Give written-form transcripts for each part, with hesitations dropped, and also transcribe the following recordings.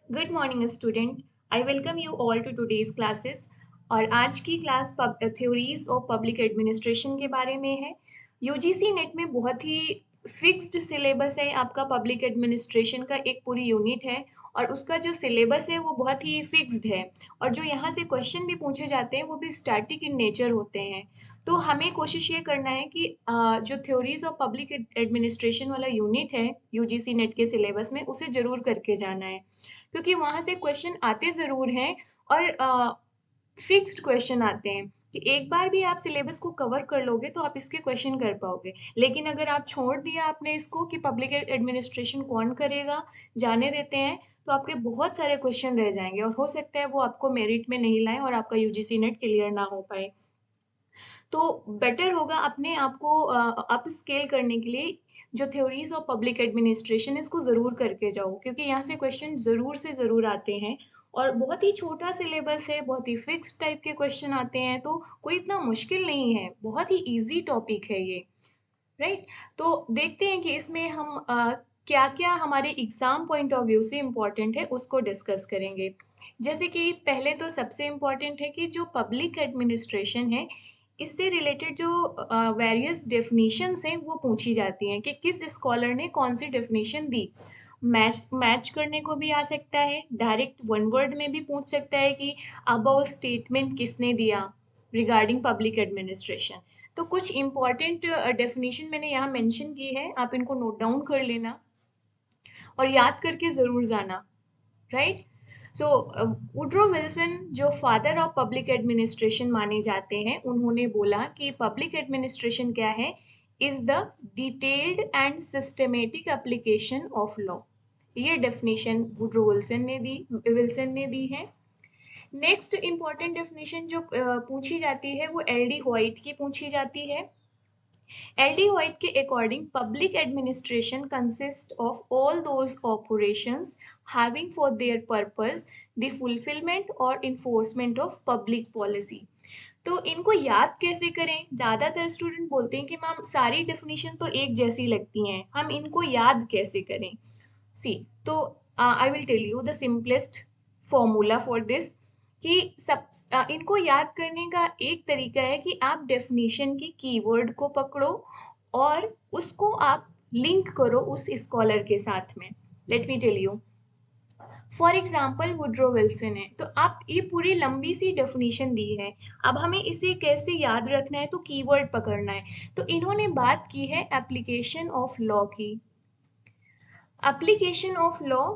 Good morning student. I welcome you all to today's classes. और आज की class theories of public administration के बारे में है। यूजीसी नेट में बहुत ही फिक्स्ड सिलेबस है। आपका पब्लिक एडमिनिस्ट्रेशन का एक पूरी यूनिट है और उसका जो सिलेबस है वो बहुत ही फिक्स्ड है। और जो यहाँ से क्वेश्चन भी पूछे जाते हैं वो भी स्टैटिक इन नेचर होते हैं। तो हमें कोशिश ये करना है कि जो थ्योरीज ऑफ पब्लिक एडमिनिस्ट्रेशन वाला यूनिट है यूजीसी नेट के सिलेबस में उसे जरूर करके जाना है, क्योंकि वहां से क्वेश्चन आते जरूर हैं और फिक्स्ड क्वेश्चन आते हैं कि एक बार भी आप सिलेबस को कवर कर लोगे तो आप इसके क्वेश्चन कर पाओगे। लेकिन अगर आप छोड़ दिया आपने इसको कि पब्लिक एडमिनिस्ट्रेशन कौन करेगा, जाने देते हैं, तो आपके बहुत सारे क्वेश्चन रह जाएंगे और हो सकता है वो आपको मेरिट में नहीं लाए और आपका यूजीसी नेट क्लियर ना हो पाए। तो बेटर होगा अपने आप को अप स्केल करने के लिए जो थ्योरीज ऑफ पब्लिक एडमिनिस्ट्रेशन इसको ज़रूर करके जाओ, क्योंकि यहाँ से क्वेश्चन ज़रूर से ज़रूर आते हैं। और बहुत ही छोटा सिलेबस है, बहुत ही फिक्स टाइप के क्वेश्चन आते हैं, तो कोई इतना मुश्किल नहीं है, बहुत ही इजी टॉपिक है ये। राइट। तो देखते हैं कि इसमें हम क्या क्या हमारे एग्जाम पॉइंट ऑफ व्यू से इम्पोर्टेंट है उसको डिस्कस करेंगे। जैसे कि पहले तो सबसे इम्पोर्टेंट है कि जो पब्लिक एडमिनिस्ट्रेशन है इससे रिलेटेड जो वेरियस डेफिनेशंस हैं वो पूछी जाती हैं कि किस स्कॉलर ने कौन सी डेफिनेशन दी। मैच मैच करने को भी आ सकता है, डायरेक्ट वन वर्ड में भी पूछ सकता है कि अबव स्टेटमेंट किसने दिया रिगार्डिंग पब्लिक एडमिनिस्ट्रेशन। तो कुछ इंपॉर्टेंट डेफिनेशन मैंने यहाँ मेंशन की है, आप इनको नोट डाउन कर लेना और याद करके ज़रूर जाना। राइट। सो वुड्रो विल्सन जो फादर ऑफ पब्लिक एडमिनिस्ट्रेशन माने जाते हैं, उन्होंने बोला कि पब्लिक एडमिनिस्ट्रेशन क्या है, is the detailed and systematic application of law. ये डेफिनेशन वुड्रो विल्सन ने दी है। नेक्स्ट इंपॉर्टेंट डेफिनेशन जो पूछी जाती है वो एल डी व्हाइट की पूछी जाती है। LD White के according public administration consists of all those operations having for their purpose the fulfillment or enforcement of public policy। तो इनको याद कैसे करें? ज़्यादातर स्टूडेंट बोलते हैं कि मैम सारी डेफिनेशन तो एक जैसी लगती हैं, हम इनको याद कैसे करें? सी, तो I will tell you the simplest formula for this कि सब इनको याद करने का एक तरीका है कि आप डेफिनेशन की कीवर्ड को पकड़ो और उसको आप लिंक करो उस स्कॉलर के साथ में। Let me tell you, for example Woodrow Wilson है, तो आप ये पूरी लंबी सी डेफिनेशन दी है। अब हमें इसे कैसे याद रखना है, तो कीवर्ड पकड़ना है। तो इन्होंने बात की है एप्लीकेशन ऑफ लॉ की। एप्लीकेशन ऑफ लॉ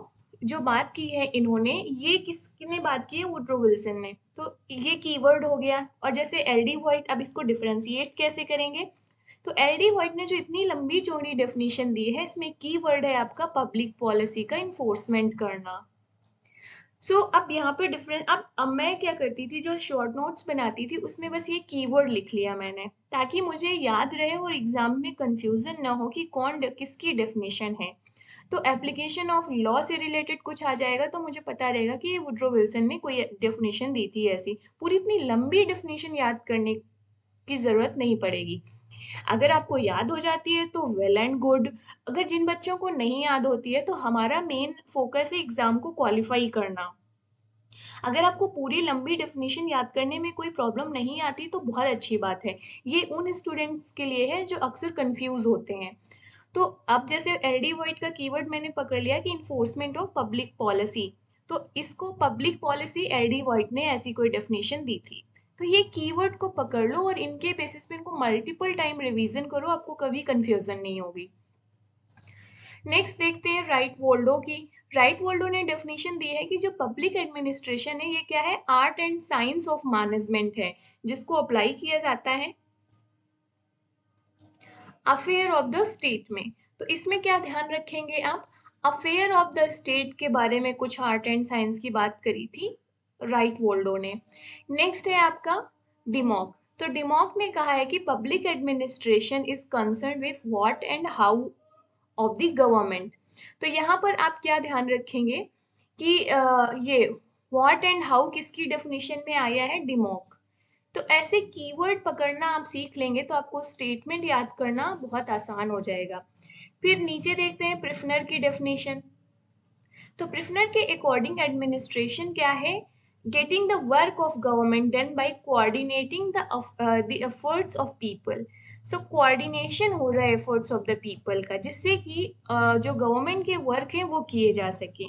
जो बात की है इन्होंने, ये किसने बात की है? वुड्रो विल्सन ने। तो ये कीवर्ड हो गया। और जैसे एलडी व्हाइट, अब इसको डिफरेंशिएट कैसे करेंगे? तो एलडी व्हाइट ने जो इतनी लंबी चौड़ी डेफिनेशन दी है, इसमें कीवर्ड है आपका पब्लिक पॉलिसी का इन्फोर्समेंट करना। अब यहाँ पर डिफरेंस, अब मैं क्या करती थी, जो शॉर्ट नोट्स बनाती थी उसमें बस ये कीवर्ड लिख लिया मैंने, ताकि मुझे याद रहे और एग्जाम में कंफ्यूजन ना हो कि किसकी डेफिनेशन है। तो एप्लीकेशन ऑफ लॉ से रिलेटेड कुछ आ जाएगा तो मुझे पता रहेगा कि ये वुड्रो विल्सन ने कोई डेफिनेशन दी थी ऐसी। पूरी इतनी लंबी डेफिनेशन याद करने की जरूरत नहीं पड़ेगी। अगर आपको याद हो जाती है तो वेल एंड गुड। अगर जिन बच्चों को नहीं याद होती है तो हमारा मेन फोकस है एग्जाम को क्वालिफाई करना। अगर आपको पूरी लंबी डेफिनेशन याद करने में कोई प्रॉब्लम नहीं आती तो बहुत अच्छी बात है। ये उन स्टूडेंट्स के लिए है जो अक्सर कंफ्यूज होते हैं। तो अब जैसे एलडी वाइट का कीवर्ड मैंने पकड़ लिया कि इन्फोर्समेंट ऑफ पब्लिक पॉलिसी, तो इसको पब्लिक पॉलिसी एलडी वाइट ने ऐसी कोई डेफिनेशन दी थी। तो ये कीवर्ड को पकड़ लो और इनके बेसिस पे इनको मल्टीपल टाइम रिवीजन करो, आपको कभी कंफ्यूजन नहीं होगी। नेक्स्ट देखते हैं राइट वोल्डो की। राइट वोल्डो ने डेफिनेशन दी है कि जो पब्लिक एडमिनिस्ट्रेशन है ये क्या है? Art and science of management है, जिसको अप्लाई किया जाता है अफेयर ऑफ द स्टेट में। तो इसमें क्या ध्यान रखेंगे आप? अफेयर ऑफ द स्टेट के बारे में कुछ आर्ट एंड साइंस की बात करी थी राइट वोल्डो ने। नेक्स्ट है आपका डिमॉक। तो डिमॉक ने कहा है कि public administration is concern with what and how of the government. तो यहाँ पर आप क्या ध्यान रखेंगे कि ये व्हाट एंड हाउ किसकी डेफिनेशन में आया है? डिमॉक। तो ऐसे कीवर्ड पकड़ना आप सीख लेंगे तो आपको स्टेटमेंट याद करना बहुत आसान हो जाएगा। फिर नीचे देखते हैं प्रिफनर की डेफिनेशन। तो प्रिफनर के अकॉर्डिंग एडमिनिस्ट्रेशन क्या है? Getting the work of government done by coordinating the efforts of people. So coordination हो रहा है एफर्ट्स ऑफ द पीपल का, जिससे कि जो गवर्नमेंट के वर्क है वो किए जा सके।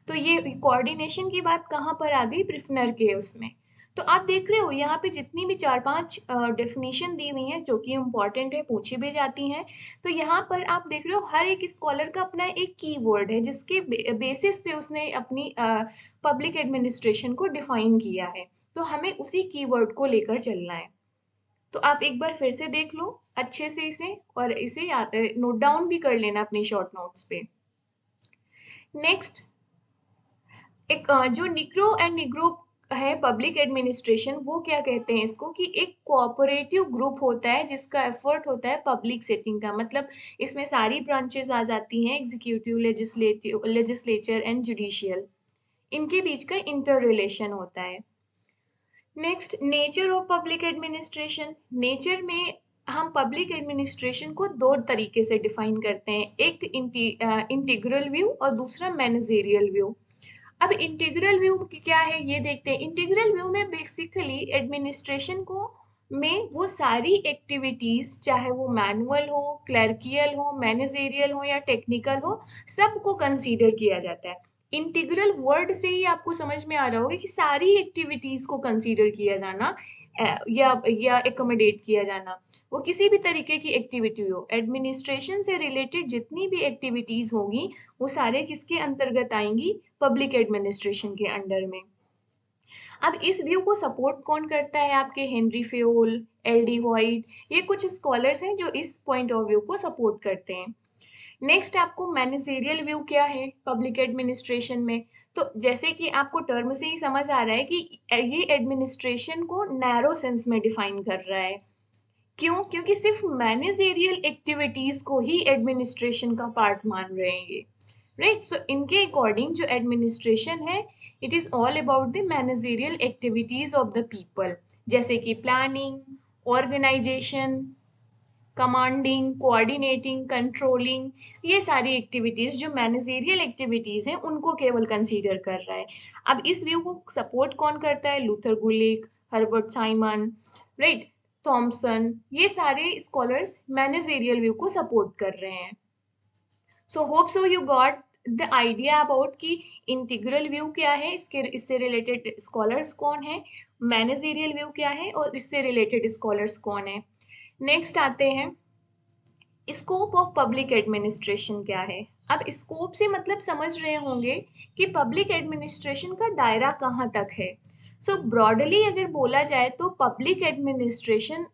तो ये कोऑर्डिनेशन की बात कहाँ पर आ गई? प्रिफनर के उसमें। तो आप देख रहे हो यहाँ पे जितनी भी 4-5 डेफिनेशन दी हुई हैं जो कि इम्पॉर्टेंट है, पूछी भी जाती हैं। तो यहाँ पर आप देख रहे हो हर एक स्कॉलर का अपना एक कीवर्ड है जिसके बेसिस पे उसने अपनी पब्लिक एडमिनिस्ट्रेशन को डिफाइन किया है। तो हमें उसी कीवर्ड को लेकर चलना है। तो आप एक बार फिर से देख लो अच्छे से इसे, और इसे नोट डाउन भी कर लेना अपनी शॉर्ट नोट्स पे। नेक्स्ट, एक जो निग्रो एंड निग्रो है पब्लिक एडमिनिस्ट्रेशन, वो क्या कहते हैं इसको कि एक कोऑपरेटिव ग्रुप होता है जिसका एफर्ट होता है पब्लिक सेटिंग का। मतलब इसमें सारी ब्रांचेस आ जाती हैं, एग्जीक्यूटिव, लेजिस्लेचर एंड जुडिशियल, इनके बीच का इंटर रिलेशन होता है। Next, nature of public administration. Nature में हम पब्लिक एडमिनिस्ट्रेशन को दो तरीके से डिफाइन करते हैं, एक इंटीग्रल व्यू और दूसरा मैनेजेरियल व्यू। अब इंटीग्रल व्यू क्या है ये देखते हैं। इंटीग्रल व्यू में बेसिकली एडमिनिस्ट्रेशन को में वो सारी एक्टिविटीज, चाहे वो मैनुअल हो, क्लर्कियल हो, मैनेजेरियल हो या टेक्निकल हो, सबको कंसीडर किया जाता है। इंटीग्रल वर्ड से ही आपको समझ में आ रहा होगा कि सारी एक्टिविटीज को कंसीडर किया जाना या एकोमोडेट किया जाना, वो किसी भी तरीके की एक्टिविटी हो। एडमिनिस्ट्रेशन से रिलेटेड जितनी भी एक्टिविटीज होंगी वो सारे किसके अंतर्गत आएंगी? पब्लिक एडमिनिस्ट्रेशन के अंडर में। अब इस व्यू को सपोर्ट कौन करता है? आपके Henry Fayol, L D white, ये कुछ स्कॉलर्स हैं जो इस पॉइंट ऑफ व्यू को सपोर्ट करते हैं। नेक्स्ट, आपको मैनेजेरियल व्यू क्या है पब्लिक एडमिनिस्ट्रेशन में? तो जैसे कि आपको टर्म से ही समझ आ रहा है कि ये एडमिनिस्ट्रेशन को नैरो सेंस में डिफाइन कर रहा है। क्यों? क्योंकि सिर्फ मैनेजेरियल एक्टिविटीज को ही एडमिनिस्ट्रेशन का पार्ट मान रहे हैं ये, राइट? सो इनके अकॉर्डिंग जो एडमिनिस्ट्रेशन है, it is all about the managerial activities of the people, जैसे कि planning, organization, commanding, coordinating, controlling, ये सारी एक्टिविटीज जो मैनेजेरियल एक्टिविटीज हैं उनको केवल कंसीडर कर रहा है। अब इस व्यू को सपोर्ट कौन करता है? लूथर गुलिक, हर्बर्ट साइमन, राइट, थॉमसन, ये सारे स्कॉलर्स मैनेजेरियल व्यू को सपोर्ट कर रहे हैं। So hope so you got the idea about कि इंटीग्रल व्यू क्या है, इससे रिलेटेड स्कॉलर्स कौन है, मैनेजेरियल व्यू क्या है और इससे रिलेटेड स्कॉलर्स कौन है। नेक्स्ट आते हैं, स्कोप ऑफ पब्लिक एडमिनिस्ट्रेशन क्या है? अब स्कोप से मतलब समझ रहे होंगे कि पब्लिक एडमिनिस्ट्रेशन का दायरा कहाँ तक है। सो ब्रॉडली अगर बोला जाए तो पब्लिक एडमिनिस्ट्रेशन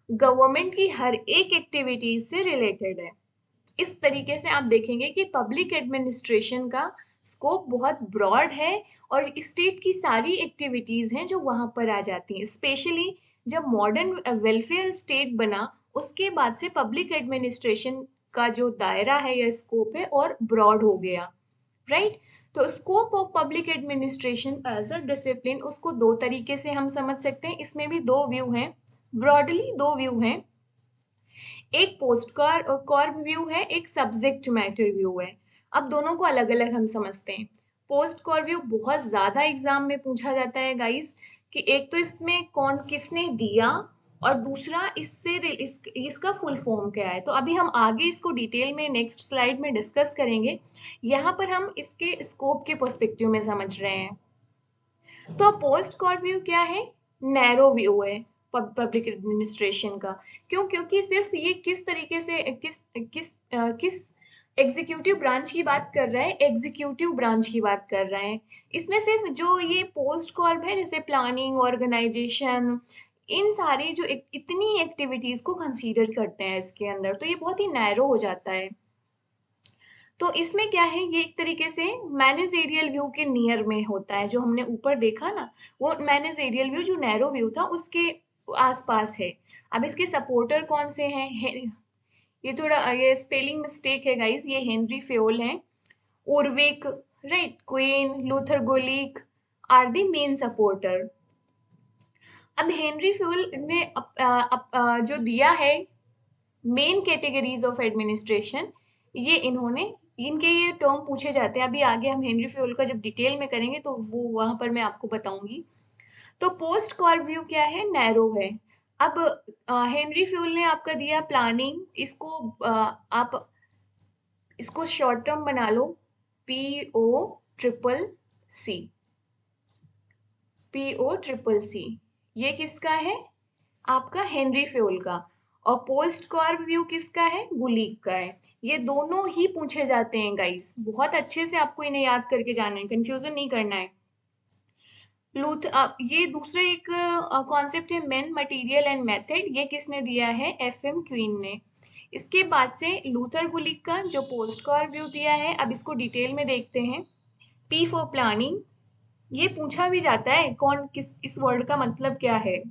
गवर्नमेंट की हर एक एक्टिविटीज से रिलेटेड है। इस तरीके से आप देखेंगे कि पब्लिक एडमिनिस्ट्रेशन का स्कोप बहुत ब्रॉड है और स्टेट की सारी एक्टिविटीज हैं जो वहां पर आ जाती हैं। स्पेशली जब मॉडर्न वेलफेयर स्टेट बना उसके बाद से पब्लिक एडमिनिस्ट्रेशन का जो दायरा है या स्कोप है और ब्रॉड हो गया, राइट? तो scope of public administration as a discipline, उसको दो तरीके से हम समझ सकते हैं। इसमें भी दो व्यू हैं, ब्रॉडली दो व्यू हैं। एक पोस्ट कॉर्प व्यू है, एक सब्जेक्ट मैटर व्यू है। अब दोनों को अलग अलग हम समझते हैं। पोस्ट कॉर्प व्यू बहुत ज्यादा एग्जाम में पूछा जाता है गाइस, कि एक तो इसमें कौन किसने दिया और दूसरा इसका फुल फॉर्म क्या है। तो अभी हम आगे इसको डिटेल में नेक्स्ट स्लाइड में डिस्कस करेंगे। यहाँ पर हम इसके स्कोप के पर्सपेक्टिव में समझ रहे हैं। तो पोस्ट कॉर्प व्यू क्या है? नैरो व्यू है पब्लिक एडमिनिस्ट्रेशन का। क्यों? क्योंकि सिर्फ ये किस तरीके से किस एग्जीक्यूटिव ब्रांच की बात कर रहा है, एग्जीक्यूटिव ब्रांच की बात कर रहे हैं। इसमें सिर्फ जो ये पोस्ट कॉर्प है, जैसे प्लानिंग, ऑर्गेनाइजेशन, इन सारी जो इतनी एक्टिविटीज को कंसीडर करते हैं इसके अंदर, तो ये बहुत ही नैरो हो जाता है। तो इसमें क्या है, ये एक तरीके से मैनेजेरियल व्यू के नियर में होता है। जो हमने ऊपर देखा ना, वो मैनेजेरियल व्यू जो नैरो व्यू था उसके आसपास है। अब इसके सपोर्टर कौन से हैं? ये थोड़ा ये स्पेलिंग मिस्टेक है गाइस, ये हेनरी फेयोल हैं, Urwick, Wright, Queen, Luther Gulick are the main supporter. अब हेनरी फेयोल ने जो दिया है मेन कैटेगरीज ऑफ एडमिनिस्ट्रेशन, ये इन्होंने इनके ये टर्म पूछे जाते हैं। अभी आगे हम हेनरी फ्यूल का जब डिटेल में करेंगे तो वो वहां पर मैं आपको बताऊंगी। तो पोस्ट कॉर्ब व्यू क्या है, नैरो है। अब हेनरी फ्यूल ने आपका दिया प्लानिंग, इसको आप इसको शॉर्ट टर्म बना लो, PO CCC। PO CCC ये किसका है, आपका हेनरी फ्यूल का। और पोस्ट कॉर्ब व्यू किसका है, गुलीक का है। ये दोनों ही पूछे जाते हैं गाइस, बहुत अच्छे से आपको इन्हें याद करके जाना है, कंफ्यूजन नहीं करना है। ये दूसरा एक कॉन्सेप्ट है मेन मटेरियल एंड मेथड, ये किसने दिया है, FM क्वीन ने। इसके बाद से लूथर गुलिक का जो पोस्ट कॉर्ब व्यू दिया है, अब इसको डिटेल में देखते हैं। P फॉर प्लानिंग, ये पूछा भी जाता है कौन किस, इस वर्ड का मतलब क्या है।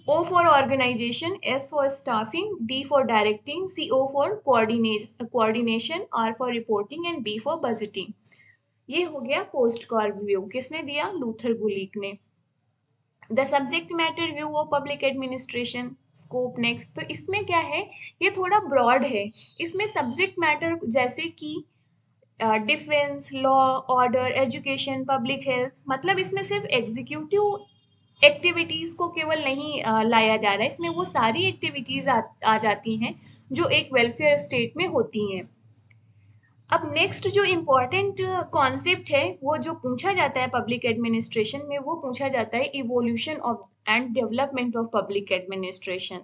O for organization, S for staffing, D for directing, CO for coordination, R for reporting and B for budgeting। ये हो गया पोस्ट कॉर्ब व्यू, किसने दिया, लूथर गुलिक ने। The subject matter view of public administration, scope next. तो इसमें क्या है, ये थोड़ा ब्रॉड है। इसमें सब्जेक्ट मैटर जैसे कि defence, law, order, education, public health, मतलब इसमें सिर्फ एग्जीक्यूटिव एक्टिविटीज को केवल नहीं लाया जा रहा है, इसमें वो सारी एक्टिविटीज आ जाती हैं जो एक वेलफेयर स्टेट में होती हैं। अब नेक्स्ट जो इम्पोर्टेंट कॉन्सेप्ट है वो जो पूछा जाता है पब्लिक एडमिनिस्ट्रेशन में, वो पूछा जाता है evolution of and development of public administration.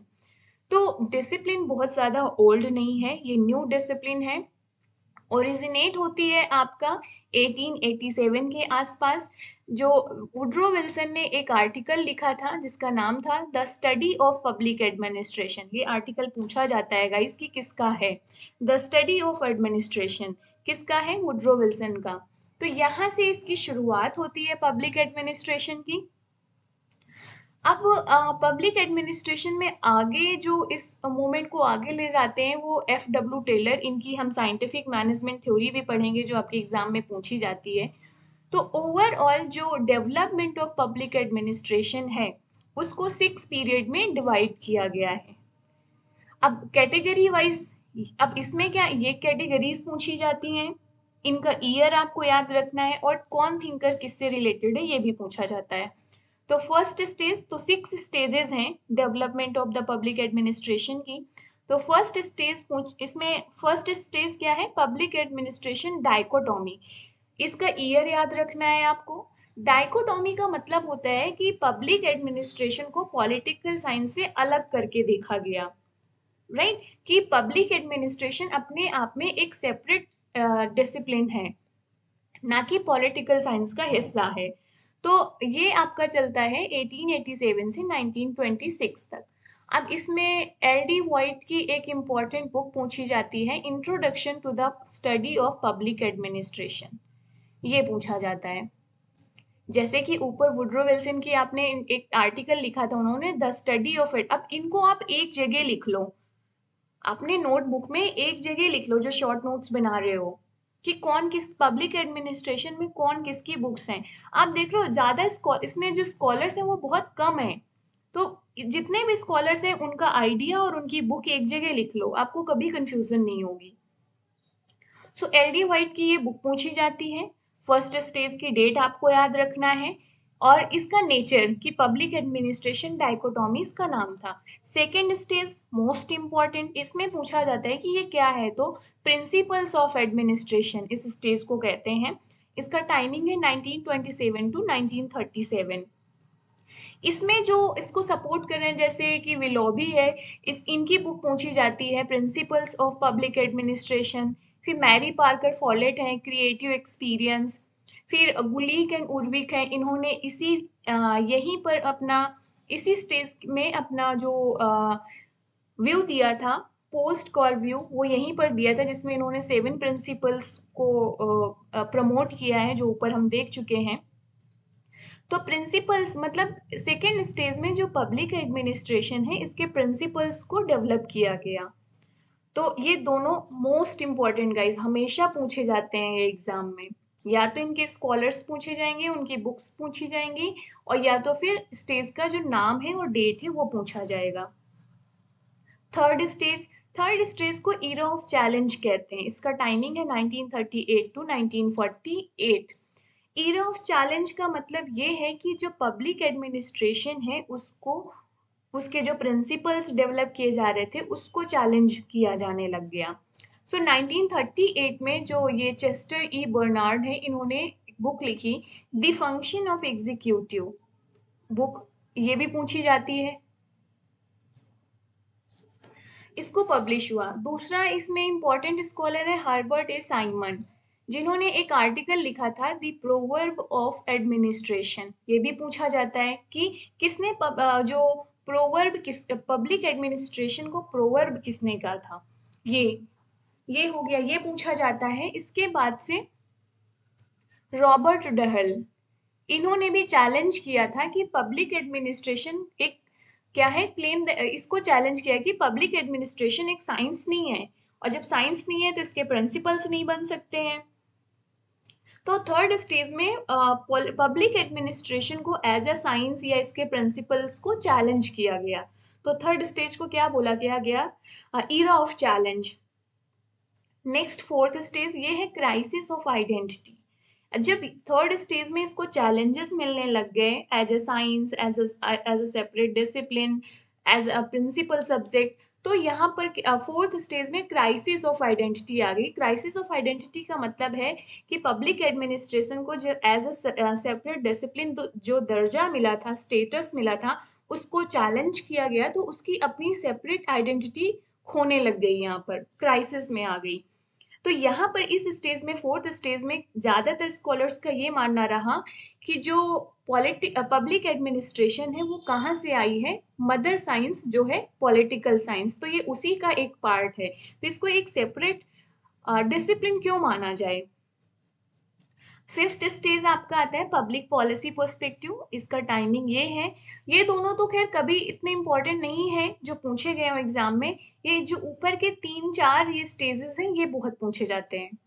तो डिसिप्लिन बहुत ज़्यादा ओल्ड नहीं है, ये न्यू डिसिप्लिन है। ओरिजिनेट होती है आपका 1887 के आसपास। जो वुड्रो विल्सन ने एक आर्टिकल लिखा था जिसका नाम था the study of public administration. ये आर्टिकल पूछा जाता है गाइस कि किसका है, द स्टडी ऑफ एडमिनिस्ट्रेशन किसका है, वुड्रो विल्सन का। तो यहाँ से इसकी शुरुआत होती है पब्लिक एडमिनिस्ट्रेशन की। अब पब्लिक एडमिनिस्ट्रेशन में आगे जो इस मूवमेंट को आगे ले जाते हैं वो FW टेलर, इनकी हम साइंटिफिक मैनेजमेंट थ्योरी भी पढ़ेंगे जो आपके एग्जाम में पूछी जाती है। तो ओवरऑल जो डेवलपमेंट ऑफ पब्लिक एडमिनिस्ट्रेशन है उसको 6 पीरियड में डिवाइड किया गया है। अब कैटेगरी वाइज, अब इसमें क्या ये कैटेगरीज पूछी जाती हैं, इनका ईयर आपको याद रखना है और कौन थिंकर किससे रिलेटेड है ये भी पूछा जाता है। तो फर्स्ट स्टेज, तो 6 स्टेजेस हैं development of the public administration की। तो फर्स्ट स्टेज इसमें फर्स्ट स्टेज क्या है, पब्लिक एडमिनिस्ट्रेशन डाइकोटॉमी। इसका ईयर याद रखना है आपको। डाइकोटॉमी का मतलब होता है कि पब्लिक एडमिनिस्ट्रेशन को पॉलिटिकल साइंस से अलग करके देखा गया, राइट, कि पब्लिक एडमिनिस्ट्रेशन अपने आप में एक सेपरेट डिसिप्लिन है, ना कि पॉलिटिकल साइंस का हिस्सा है। तो ये आपका चलता है 1887 से 1926 तक। अब इसमें LD वाइट की एक इम्पॉर्टेंट बुक पूछी जाती है, introduction to the study of public administration, ये पूछा जाता है। जैसे कि ऊपर वुड्रो विल्सन की आपने एक आर्टिकल लिखा था उन्होंने, द स्टडी ऑफ इट। अब इनको आप एक जगह लिख लो, अपने नोटबुक में एक जगह लिख लो जो शॉर्ट नोट्स बना रहे हो, कि कौन किस पब्लिक एडमिनिस्ट्रेशन में कौन किसकी बुक्स हैं। आप देख रहे हो ज्यादा इसमें जो स्कॉलर्स हैं वो बहुत कम है, तो जितने भी स्कॉलर्स हैं उनका आइडिया और उनकी बुक एक जगह लिख लो, आपको कभी कंफ्यूजन नहीं होगी। सो LD वाइट की ये बुक पूछी जाती है। फर्स्ट स्टेज की डेट आपको याद रखना है और इसका नेचर कि पब्लिक एडमिनिस्ट्रेशन डाइकोटॉमी इसका नाम था। सेकेंड स्टेज मोस्ट इंपॉर्टेंट, इसमें पूछा जाता है कि ये क्या है, तो प्रिंसिपल्स ऑफ एडमिनिस्ट्रेशन इस स्टेज को कहते हैं। इसका टाइमिंग है 1927 टू 1937। इसमें जो इसको सपोर्ट कर रहे हैं जैसे कि विलोबी है, इनकी बुक पूछी जाती है प्रिंसिपल्स ऑफ पब्लिक एडमिनिस्ट्रेशन। फिर मैरी पार्कर फॉलेट है, क्रिएटिव एक्सपीरियंस। फिर गुलीक एंड उर्विक है, इन्होंने यहीं पर अपना इसी स्टेज में अपना जो व्यू दिया था पोस्ट कॉर व्यू, वो यहीं पर दिया था जिसमें इन्होंने 7 प्रिंसिपल्स को प्रमोट किया है जो ऊपर हम देख चुके हैं। तो प्रिंसिपल्स मतलब सेकेंड स्टेज में जो पब्लिक एडमिनिस्ट्रेशन है इसके प्रिंसिपल्स को डेवलप किया गया। तो ये दोनों मोस्ट इंपॉर्टेंट गाइज, हमेशा पूछे जाते हैं ये एग्जाम में, या तो इनके स्कॉलर्स पूछे जाएंगे, उनकी बुक्स पूछी जाएंगी, और या तो फिर स्टेज का जो नाम है और डेट है वो पूछा जाएगा। थर्ड स्टेज, थर्ड स्टेज को ईरा ऑफ चैलेंज कहते हैं। इसका टाइमिंग है 1938 टू 1948। ईरा ऑफ चैलेंज का मतलब ये है कि जो पब्लिक एडमिनिस्ट्रेशन है उसको, उसके जो प्रिंसिपल्स डेवलप किए जा रहे थे उसको चैलेंज किया जाने लग गया। सो 1938 में जो ये चेस्टर ई बर्नार्ड है, इन्होंने बुक लिखी the function of executive book, ये भी पूछी जाती है, इसको पब्लिश हुआ। दूसरा इसमें इंपॉर्टेंट स्कॉलर है हर्बर्ट ए साइमन, जिन्होंने एक आर्टिकल लिखा था द प्रोवर्ब ऑफ एडमिनिस्ट्रेशन। ये भी पूछा जाता है कि किसने जो प्रोवर्ब, किस पब्लिक एडमिनिस्ट्रेशन को प्रोवर्ब किसने कहा था। ये हो गया, ये पूछा जाता है। इसके बाद से रॉबर्ट डहल, इन्होंने भी चैलेंज किया था कि पब्लिक एडमिनिस्ट्रेशन एक क्या है, क्लेम, इसको चैलेंज किया कि पब्लिक एडमिनिस्ट्रेशन एक साइंस नहीं है, और जब साइंस नहीं है तो इसके प्रिंसिपल्स नहीं बन सकते हैं। तो थर्ड स्टेज में पब्लिक एडमिनिस्ट्रेशन को एज अ साइंस या इसके प्रिंसिपल्स को चैलेंज किया गया। तो थर्ड स्टेज को क्या बोला गया, era of challenge. Next fourth stage ये है क्राइसिस ऑफ आइडेंटिटी। जब थर्ड स्टेज में इसको चैलेंजेस मिलने लग गए as a science, as a separate discipline, as a principal subject, तो यहाँ पर फोर्थ स्टेज में क्राइसिस ऑफ आइडेंटिटी आ गई। क्राइसिस ऑफ आइडेंटिटी का मतलब है कि पब्लिक एडमिनिस्ट्रेशन को जो एज अ सेपरेट डिसिप्लिन जो दर्जा मिला था, स्टेटस मिला था, उसको चैलेंज किया गया, तो उसकी अपनी सेपरेट आइडेंटिटी खोने लग गई, यहाँ पर क्राइसिस में आ गई। तो यहाँ पर इस स्टेज में, फोर्थ स्टेज में, ज्यादातर स्कॉलर्स का ये मानना रहा कि जो पब्लिक एडमिनिस्ट्रेशन है वो कहाँ से आई है, मदर साइंस जो है पॉलिटिकल साइंस, तो ये उसी का एक पार्ट है, तो इसको एक सेपरेट डिसिप्लिन क्यों माना जाए। फिफ्थ स्टेज आपका आता है पब्लिक पॉलिसी पर्सपेक्टिव। इसका टाइमिंग ये है, ये दोनों तो खैर कभी इतने इंपॉर्टेंट नहीं है जो पूछे गए हो एग्जाम में, ये जो ऊपर के 3-4 ये स्टेजेस हैं ये बहुत पूछे जाते हैं।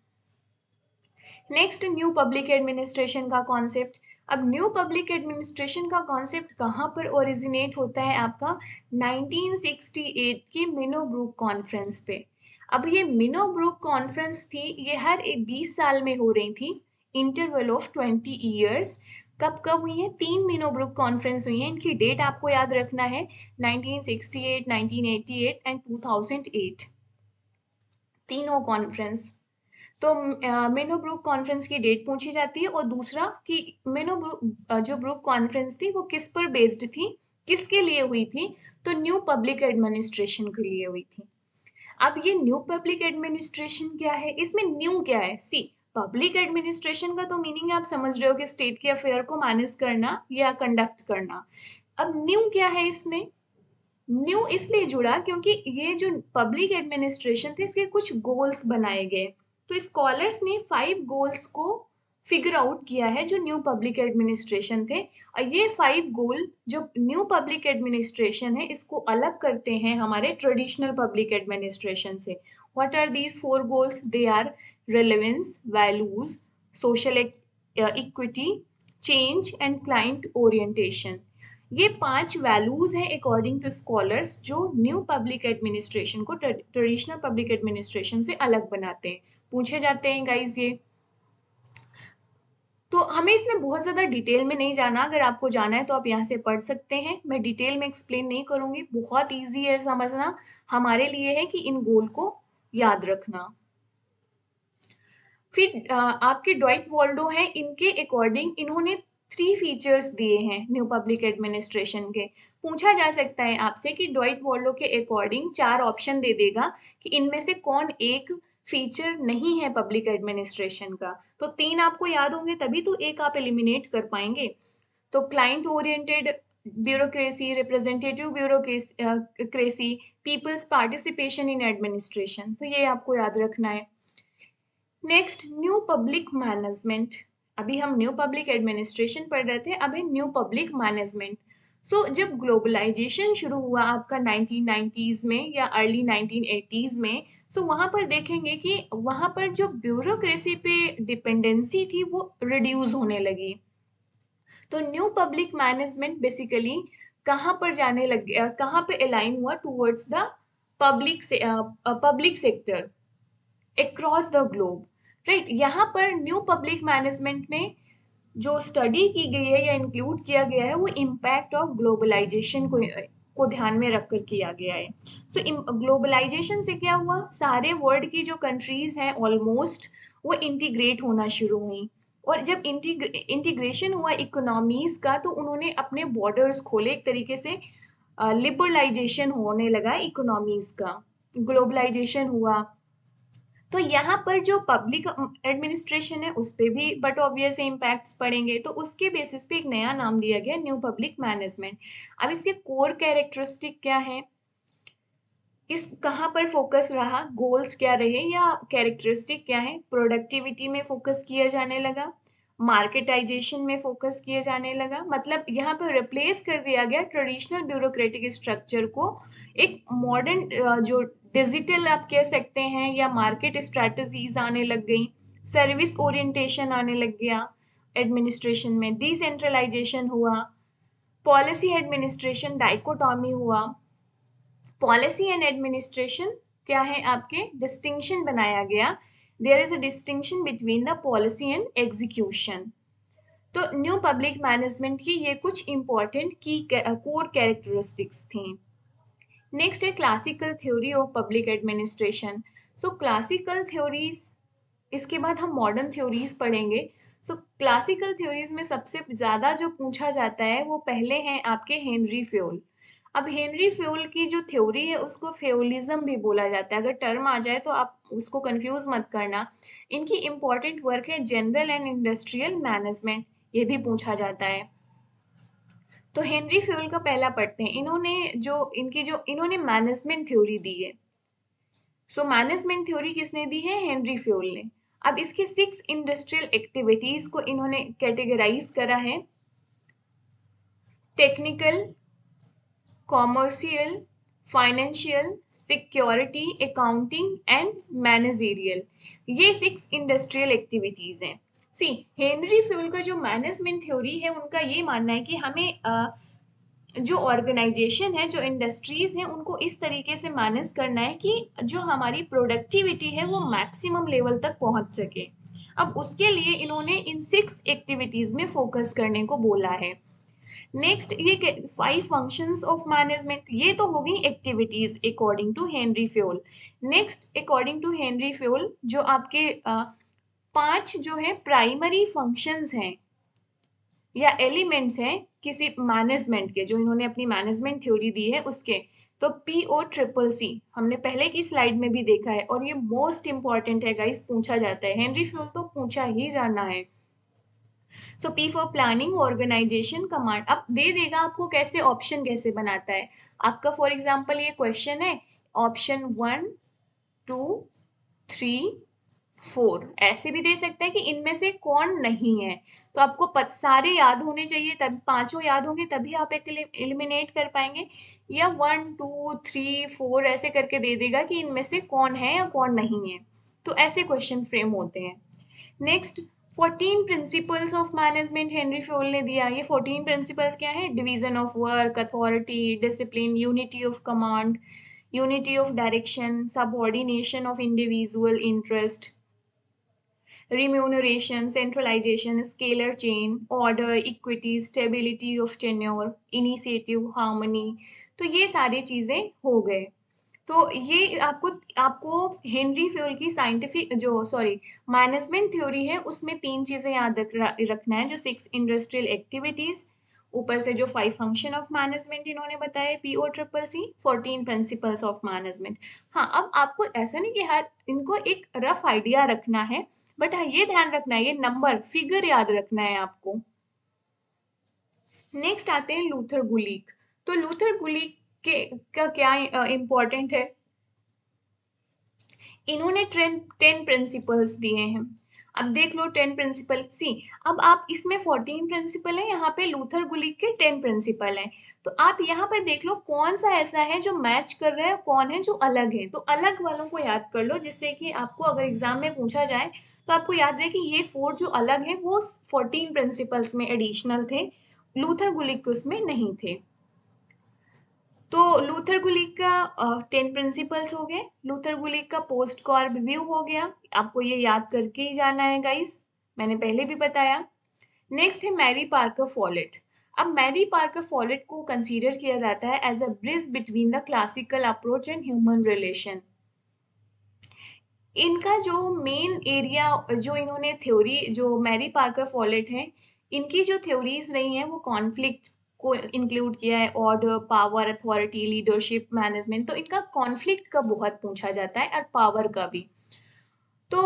नेक्स्ट न्यू पब्लिक एडमिनिस्ट्रेशन का कॉन्सेप्ट। अब न्यू पब्लिक एडमिनिस्ट्रेशन का कॉन्सेप्ट कहाँ पर ओरिजिनेट होता है आपका, 1968 की मिनोब्रूक कॉन्फ्रेंस पे। अब ये मिनोब्रूक कॉन्फ्रेंस थी, ये हर 20 साल में हो रही थी, इंटरवल ऑफ 20 ईयर्स। कब कब हुई है, 3 मिनोब्रूक कॉन्फ्रेंस हुई है, इनकी डेट आपको याद रखना है, 1968, 1988 एंड 2008, तीनों कॉन्फ्रेंस। तो मिनोब्रूक कॉन्फ्रेंस की डेट पूछी जाती है, और दूसरा कि मिनोब्रूक जो ब्रूक कॉन्फ्रेंस थी वो किस पर बेस्ड थी, किसके लिए हुई थी, तो न्यू पब्लिक एडमिनिस्ट्रेशन के लिए हुई थी। अब ये न्यू पब्लिक एडमिनिस्ट्रेशन क्या है, इसमें न्यू क्या है, सी पब्लिक एडमिनिस्ट्रेशन का तो मीनिंग आप समझ रहे हो कि स्टेट के अफेयर को मैनेज करना या कंडक्ट करना। अब न्यू क्या है इसमें, न्यू इसलिए जुड़ा क्योंकि ये जो पब्लिक एडमिनिस्ट्रेशन थे इसके कुछ गोल्स बनाए गए। तो स्कॉलर्स ने 5 गोल्स को फिगर आउट किया है जो न्यू पब्लिक एडमिनिस्ट्रेशन थे, और ये 5 गोल जो न्यू पब्लिक एडमिनिस्ट्रेशन है इसको अलग करते हैं हमारे ट्रेडिशनल पब्लिक एडमिनिस्ट्रेशन से। What are these 4 goals, they are relevance, values, social equity, change and client orientation. ये 5 वैल्यूज हैं अकॉर्डिंग टू स्कॉलर्स जो न्यू पब्लिक एडमिनिस्ट्रेशन को ट्रेडिशनल पब्लिक एडमिनिस्ट्रेशन से अलग बनाते हैं, पूछे जाते हैं गाइज ये। तो हमें इसमें बहुत ज़्यादा डिटेल में नहीं जाना, अगर आपको जाना है तो आप यहाँ से पढ़ सकते हैं, मैं डिटेल में एक्सप्लेन नहीं करूँगी, बहुत ईजी है समझना, हमारे लिए है कि इन गोल को याद रखना। फिर आपके डॉइट वॉल्डो हैं, इनके अकॉर्डिंग इन्होंने 3 फीचर्स दिए हैं न्यू पब्लिक एडमिनिस्ट्रेशन के। पूछा जा सकता है आपसे कि डॉइट वॉल्डो के अकॉर्डिंग 4 ऑप्शन दे देगा कि इनमें से कौन एक फीचर नहीं है पब्लिक एडमिनिस्ट्रेशन का, तो 3 आपको याद होंगे तभी तो एक आप एलिमिनेट कर पाएंगे। तो client oriented bureaucracy, representative bureaucracy, peoples participation in administration, तो ये आपको याद रखना है। नेक्स्ट न्यू पब्लिक मैनेजमेंट, अभी हम न्यू पब्लिक एडमिनिस्ट्रेशन पढ़ रहे थे, अब है न्यू पब्लिक मैनेजमेंट। सो जब ग्लोबलाइजेशन शुरू हुआ आपका 1990s में या अर्ली 1980s में, सो वहाँ पर देखेंगे कि वहाँ पर जो ब्यूरोक्रेसी पे डिपेंडेंसी थी वो रिड्यूस होने लगी। तो न्यू पब्लिक मैनेजमेंट बेसिकली कहाँ पर जाने लग गया, कहाँ पे अलाइन हुआ, towards the public sector across the globe, right. यहाँ पर न्यू पब्लिक मैनेजमेंट में जो स्टडी की गई है या इंक्लूड किया गया है वो इम्पैक्ट ऑफ ग्लोबलाइजेशन को ध्यान में रखकर किया गया है। सो ग्लोबलाइजेशन से क्या हुआ, सारे वर्ल्ड की जो कंट्रीज हैं ऑलमोस्ट वो इंटीग्रेट होना शुरू हुई, और जब इंटीग्रेशन हुआ इकोनॉमीज का तो उन्होंने अपने बॉर्डर्स खोले, एक तरीके से लिबरलाइजेशन होने लगा इकोनॉमीज का, ग्लोबलाइजेशन हुआ। तो यहाँ पर जो पब्लिक एडमिनिस्ट्रेशन है उस पे भी बट ऑब्वियस इम्पैक्ट्स पड़ेंगे, तो उसके बेसिस पे एक नया नाम दिया गया न्यू पब्लिक मैनेजमेंट। अब इसके कोर कैरेक्टरिस्टिक क्या है, इस कहाँ पर फोकस रहा, गोल्स क्या रहे या कैरेक्टरिस्टिक क्या है, प्रोडक्टिविटी में फोकस किया जाने लगा, मार्केटाइजेशन में फोकस किया जाने लगा, मतलब यहाँ पर रिप्लेस कर दिया गया ट्रेडिशनल ब्यूरोक्रेटिक स्ट्रक्चर को एक मॉडर्न जो डिजिटल आप कह सकते हैं या मार्केट स्ट्रेटजीज आने लग गई, सर्विस ओरिएंटेशन आने लग गया एडमिनिस्ट्रेशन में, डिसेंट्रलाइजेशन हुआ, पॉलिसी एडमिनिस्ट्रेशन डाइकोटॉमी हुआ। पॉलिसी एंड एडमिनिस्ट्रेशन क्या है आपके, डिस्टिंक्शन बनाया गया, there is a distinction between the policy and execution. तो न्यू पब्लिक मैनेजमेंट की ये कुछ इंपॉर्टेंट की कोर कैरेक्टरिस्टिक्स थी। नेक्स्ट है classical theory of public administration. So classical theories, इसके बाद हम मॉडर्न थ्योरीज पढ़ेंगे। सो क्लासिकल थ्योरीज में सबसे ज्यादा जो पूछा जाता है वो पहले हैं आपके हेनरी फ्योल। अब हेनरी फ्योल की जो थ्योरी है उसको फ्योलिज्म भी बोला जाता है, अगर टर्म आ जाए तो आप उसको कंफ्यूज मत करना। इनकी इंपॉर्टेंट वर्क है जनरल एंड इंडस्ट्रियल मैनेजमेंट, ये भी पूछा जाता है। तो हेनरी फ्योल का पहला पढ़ते हैं, इन्होंने मैनेजमेंट थ्योरी दी है। सो मैनेजमेंट थ्योरी किसने दी है, हेनरी फ्योल ने। अब इसके 6 इंडस्ट्रियल एक्टिविटीज को इन्होंने कैटेगराइज करा है, technical, commercial, financial, security, accounting and managerial, ये 6 इंडस्ट्रियल एक्टिविटीज हैं। सी हेनरी फ्योल का जो मैनेजमेंट थ्योरी है उनका ये मानना है कि हमें जो ऑर्गेनाइजेशन है, जो इंडस्ट्रीज हैं, उनको इस तरीके से मैनेज करना है कि जो हमारी प्रोडक्टिविटी है वो मैक्सिमम लेवल तक पहुंच सके। अब उसके लिए इन्होंने इन 6 एक्टिविटीज में फोकस करने को बोला है। नेक्स्ट ये 5 फंक्शंस ऑफ मैनेजमेंट, ये तो होगी activities according to Henri Fayol. Next according to Henri Fayol जो आपके 5 जो है प्राइमरी फंक्शंस हैं या एलिमेंट्स हैं किसी मैनेजमेंट के, जो इन्होंने अपनी मैनेजमेंट थ्योरी दी है उसके। तो POCCC हमने पहले की स्लाइड में भी देखा है और ये मोस्ट इंपॉर्टेंट है गाइस, पूछा जाता है, हेनरी फ्योल तो पूछा ही जाना है। So P for planning, organization, command. अब दे देगा आपको कैसे, ऑप्शन कैसे बनाता है आपका। फॉर एग्जाम्पल ये क्वेश्चन है, ऑप्शन 1 2 3 4, ऐसे भी दे सकता है कि इनमें से कौन नहीं है। तो आपको सारे याद होने चाहिए, तब 5 याद होंगे तभी आप एलिमिनेट कर पाएंगे, या 1 2 3 4 ऐसे करके दे देगा कि इनमें से कौन है या कौन नहीं है। तो ऐसे क्वेश्चन फ्रेम होते हैं। Next 14 principles of management Henry Fayol ने दिया। ये 14 प्रिंसिपल्स क्या है, division of work, authority, discipline, unity of command, unity of direction, subordination of individual interest, remuneration, centralization, scalar chain, order, equity, stability of tenure, initiative, harmony। तो ये सारी चीजें हो गए। तो ये आपको हेनरी फ्योल की साइंटिफिक मैनेजमेंट थ्योरी है उसमें 3 चीजें याद रखना है, जो 6 इंडस्ट्रियल एक्टिविटीज, ऊपर से जो 5 फंक्शन ऑफ मैनेजमेंट इन्होंने बताए POCCC, 14 प्रिंसिपल्स ऑफ मैनेजमेंट। हाँ, अब आपको ऐसा नहीं कि हर इनको एक रफ आइडिया रखना है, बट हाँ ये ध्यान रखना है, ये नंबर फिगर याद रखना है आपको। नेक्स्ट आते हैं लूथर गुलिक। तो लूथर गुलिक का क्या इंपॉर्टेंट है, इन्होंने 10 प्रिंसिपल्स दिए हैं। अब देख लो 10 प्रिंसिपल सी, अब आप इसमें 14 प्रिंसिपल है, यहाँ पे लूथर गुलिक के 10 प्रिंसिपल हैं। तो आप यहाँ पर देख लो कौन सा ऐसा है जो मैच कर रहा है, कौन है जो अलग है। तो अलग वालों को याद कर लो, जिससे कि आपको अगर एग्जाम में पूछा जाए तो आपको याद रहे कि ये 4 जो अलग है वो 14 प्रिंसिपल्स में एडिशनल थे, लूथर गुलिक के उसमें नहीं थे। तो लूथर गुलिक का 10 प्रिंसिपल्स हो गए, लूथर गुलिक का पोस्ट कॉर्ब व्यू हो गया, आपको ये याद करके ही जाना है गाइस, मैंने पहले भी बताया। नेक्स्ट है मैरी पार्कर फॉलेट। अब मैरी पार्कर फॉलेट को कंसीडर किया जाता है as a bridge between the classical approach and human relation. इनका जो मेन एरिया, जो इन्होंने थ्योरी, जो मैरी पार्कर फॉलेट है, इनकी जो थ्योरीज रही हैं वो कॉन्फ्लिक्ट को इंक्लूड किया है, order, power, authority, leadership, management. तो इनका कॉन्फ्लिक्ट का बहुत पूछा जाता है और पावर का भी। तो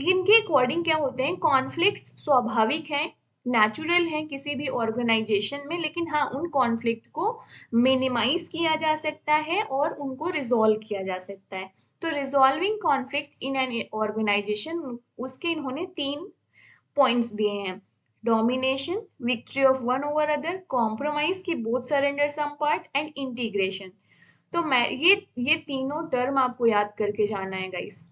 इनके अकॉर्डिंग क्या होते हैं, कॉन्फ्लिक्ट स्वाभाविक हैं, नेचुरल हैं किसी भी ऑर्गेनाइजेशन में, लेकिन हाँ उन कॉन्फ्लिक्ट को मिनिमाइज किया जा सकता है और उनको रिजॉल्व किया जा सकता है। तो resolving conflict in an organization, उसके इन्होंने 3 पॉइंट्स दिए हैं। Domination, victory of one over other, compromise की both surrender some part, and integration. तो मैं ये तीनों टर्म आपको याद करके जाना है गाइस।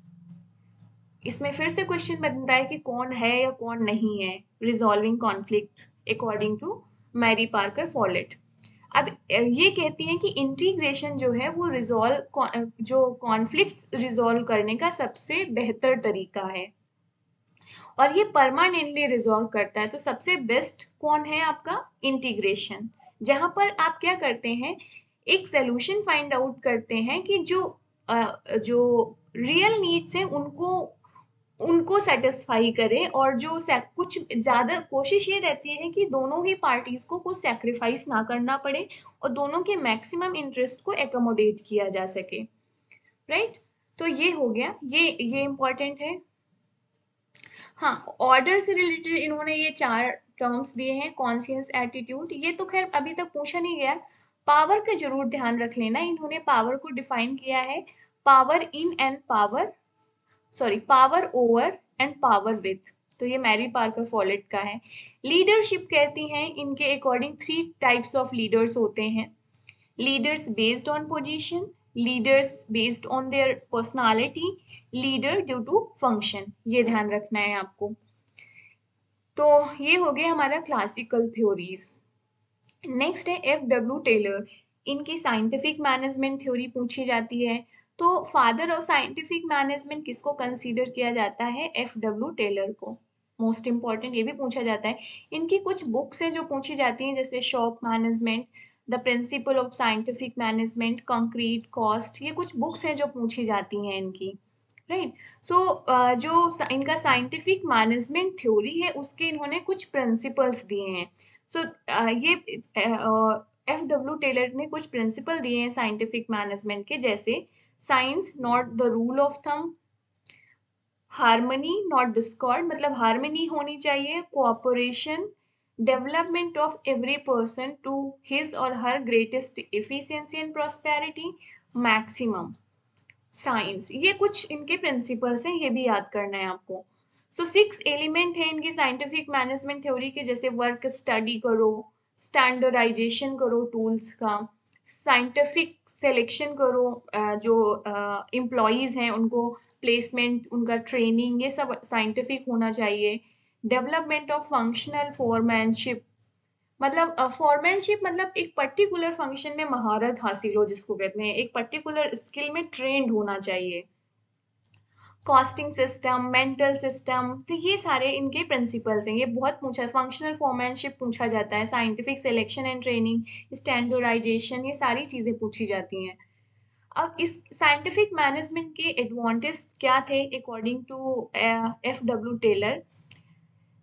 इसमें फिर से क्वेश्चन बनता है कि कौन है या कौन नहीं है resolving conflict according to Mary Parker Follett. अब ये कहती हैं कि इंटीग्रेशन जो है वो जो कॉन्फ्लिक्ट्स रिजॉल्व करने का सबसे बेहतर तरीका है और ये परमानेंटली रिजॉल्व करता है। तो सबसे बेस्ट कौन है आपका, इंटीग्रेशन, जहां पर आप क्या करते हैं, एक सोल्यूशन फाइंड आउट करते हैं कि जो रियल नीड्स हैं उनको उनको सेटिस्फाई करे, और जो कुछ ज़्यादा कोशिश ये रहती है कि दोनों ही पार्टीज को कुछ सेक्रीफाइस ना करना पड़े और दोनों के मैक्सिमम इंटरेस्ट को एकोमोडेट किया जा सके, राइट। तो ये हो गया, ये इम्पोर्टेंट है। हाँ, ऑर्डर से रिलेटेड इन्होंने ये 4 टर्म्स दिए हैं, कॉन्शियस, एटीट्यूड, ये तो खैर अभी तक पूछा नहीं गया। पावर का जरूर ध्यान रख लेना, इन्होंने पावर को डिफाइन किया है, power in and power over and power with. तो ये मैरी पार्कर फॉलेट का है। लीडरशिप कहती हैं इनके अकॉर्डिंग 3 टाइप्स ऑफ लीडर्स होते हैं, leaders based on position, leaders based on their personality, leader due to function, ये ध्यान रखना है आपको। तो ये हो गया हमारा क्लासिकल थ्योरीज। नेक्स्ट है एफ डब्ल्यू टेलर, इनकी साइंटिफिक मैनेजमेंट थ्योरी पूछी जाती है। तो फादर ऑफ साइंटिफिक मैनेजमेंट किसको कंसीडर किया जाता है, एफ डब्ल्यू टेलर को। मोस्ट इंपॉर्टेंट ये भी पूछा जाता है। इनकी कुछ बुक्स हैं जो पूछी जाती हैं, जैसे shop management, the principle of scientific management, concrete, cost, ये कुछ बुक्स हैं जो पूछी जाती हैं इनकी, राइट। सो जो इनका साइंटिफिक मैनेजमेंट थ्योरी है उसके इन्होंने कुछ प्रिंसिपल्स दिए हैं। सो ये एफ डब्ल्यू टेलर ने कुछ प्रिंसिपल दिए हैं साइंटिफिक मैनेजमेंट के, जैसे science not the rule of thumb, harmony not discord, मतलब हार्मनी होनी चाहिए, cooperation, development of every person to his or her greatest efficiency and prosperity, maximum science, ये कुछ इनके प्रिंसिपल्स हैं, ये भी याद करना है आपको। सो 6 एलिमेंट है इनकी साइंटिफिक मैनेजमेंट थ्योरी के, जैसे वर्क स्टडी करो, स्टैंडर्डाइजेशन करो टूल्स का, साइंटिफिक सिलेक्शन करो, जो एम्प्लॉयज़ हैं उनको प्लेसमेंट, उनका ट्रेनिंग, ये सब साइंटिफिक होना चाहिए। डेवलपमेंट ऑफ फंक्शनल फोरमैनशिप, मतलब फॉरमैनशिप मतलब एक पर्टिकुलर फंक्शन में महारत हासिल हो, जिसको कहते हैं एक पर्टिकुलर स्किल में ट्रेंड होना चाहिए। कॉस्टिंग सिस्टम, मेंटल सिस्टम, तो ये सारे इनके प्रिंसिपल्स हैं, ये बहुत पूछा, फंक्शनल फॉरमैनशिप पूछा जाता है, scientific selection and training, standardization, ये सारी चीज़ें पूछी जाती हैं। अब इस साइंटिफिक मैनेजमेंट के एडवांटेज क्या थे according to F W Taylor,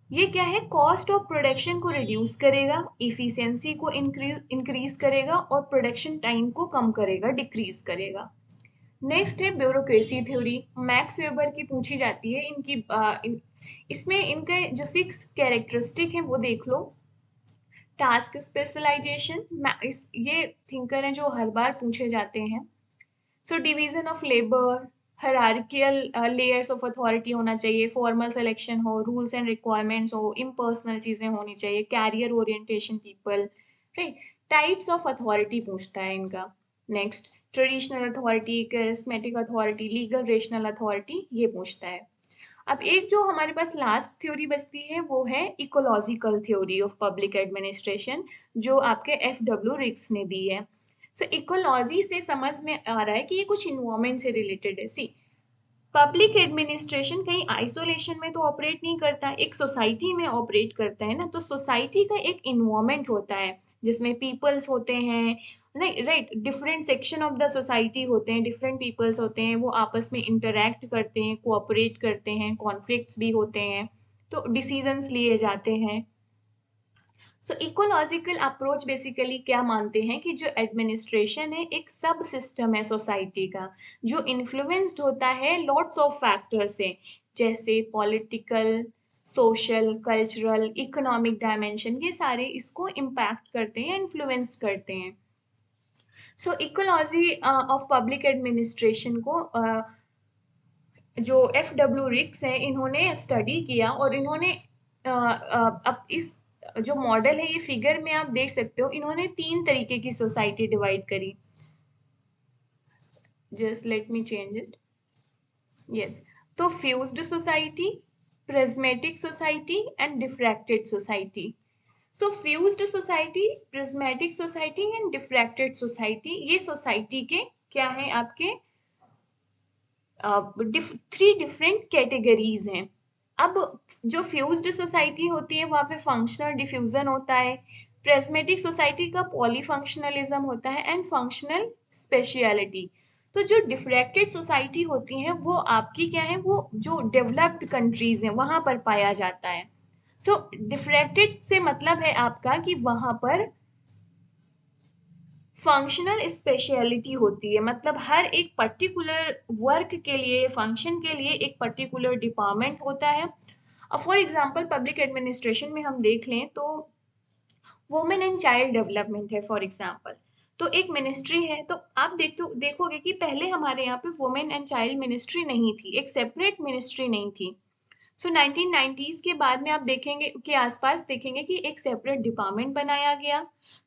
ये क्या है, कॉस्ट ऑफ प्रोडक्शन को रिड्यूस करेगा, इफिशियंसी को इंक्रीज करेगा और प्रोडक्शन टाइम को कम करेगा, डिक्रीज करेगा। नेक्स्ट है ब्यूरोक्रेसी थ्योरी, मैक्स वेबर की पूछी जाती है इनकी। इसमें इनके जो 6 कैरेक्टरिस्टिक हैं वो देख लो। टास्क स्पेशलाइजेशन, ये थिंकर हैं जो हर बार पूछे जाते हैं। So division of labour, hierarchical layers of authority होना चाहिए, फॉर्मल सिलेक्शन हो, रूल्स एंड रिक्वायरमेंट्स हो, इम्पर्सनल चीज़ें होनी चाहिए, career orientation people, right. Types of authority पूछता है इनका। Next traditional authority, charismatic authority, legal rational authority, ये पूछता है। अब एक जो हमारे पास लास्ट थ्योरी बचती है वो है ecological theory of public administration, जो आपके एफ डब्ल्यू रिक्स ने दी है। सो इकोलॉजी से समझ में आ रहा है कि ये कुछ इन्वायरमेंट से रिलेटेड है। सी, पब्लिक एडमिनिस्ट्रेशन कहीं आइसोलेशन में तो ऑपरेट नहीं करता, एक सोसाइटी में ऑपरेट करता है ना। तो सोसाइटी का एक इन्वायरमेंट होता है जिसमें पीपल्स होते हैं, नहीं right, different section of the society होते हैं, डिफरेंट पीपल्स होते हैं, वो आपस में इंटरेक्ट करते हैं, कोऑपरेट करते हैं, कॉन्फ्लिक्ट्स भी होते हैं, तो डिसीजंस लिए जाते हैं। सो इकोलॉजिकल अप्रोच बेसिकली क्या मानते हैं कि जो एडमिनिस्ट्रेशन है एक सब सिस्टम है सोसाइटी का, जो इन्फ्लुएंस्ड होता है लॉट्स ऑफ फैक्टर से, जैसे political, social, cultural, economic dimension, ये सारे इसको इम्पैक्ट करते हैं, इन्फ्लुएंस करते हैं। सो इकोलॉजी ऑफ पब्लिक एडमिनिस्ट्रेशन को जो FW रिक्स हैं इन्होंने स्टडी किया, और इन्होंने अब इस जो मॉडल है, ये फिगर में आप देख सकते हो, इन्होंने 3 तरीके की सोसाइटी डिवाइड करी। Just let me change it. Yes, तो fused society, prismatic society and diffracted society. So fused society, prismatic society and diffracted society, ये सोसाइटी के क्या है आपके 3 डिफरेंट कैटेगरीज हैं। अब जो फ्यूज्ड सोसाइटी होती है वहाँ पे फंक्शनल डिफ्यूजन होता है, प्रिज्मेटिक सोसाइटी का पॉलीफंक्शनलिज्म होता है एंड फंक्शनल स्पेशलिटी। तो जो डिफ्रैक्टेड सोसाइटी होती है वो आपकी क्या है, वो जो डेवलप्ड कंट्रीज हैं वहाँ पर पाया जाता है। सो डिफ्रैक्टेड से मतलब है आपका कि वहाँ पर फंक्शनल स्पेशलिटी होती है, मतलब हर एक पर्टिकुलर वर्क के लिए, फंक्शन के लिए एक पर्टिकुलर डिपार्टमेंट होता है। अब फॉर एग्जांपल पब्लिक एडमिनिस्ट्रेशन में हम देख लें तो वुमेन एंड चाइल्ड डेवलपमेंट है फॉर एग्जांपल, तो एक मिनिस्ट्री है। तो आप देखोगे कि पहले हमारे यहाँ पे वुमेन एंड चाइल्ड मिनिस्ट्री नहीं थी, एक सेपरेट मिनिस्ट्री नहीं थी। सो 1990s के बाद में आप देखेंगे के आसपास देखेंगे कि एक सेपरेट डिपार्टमेंट बनाया गया,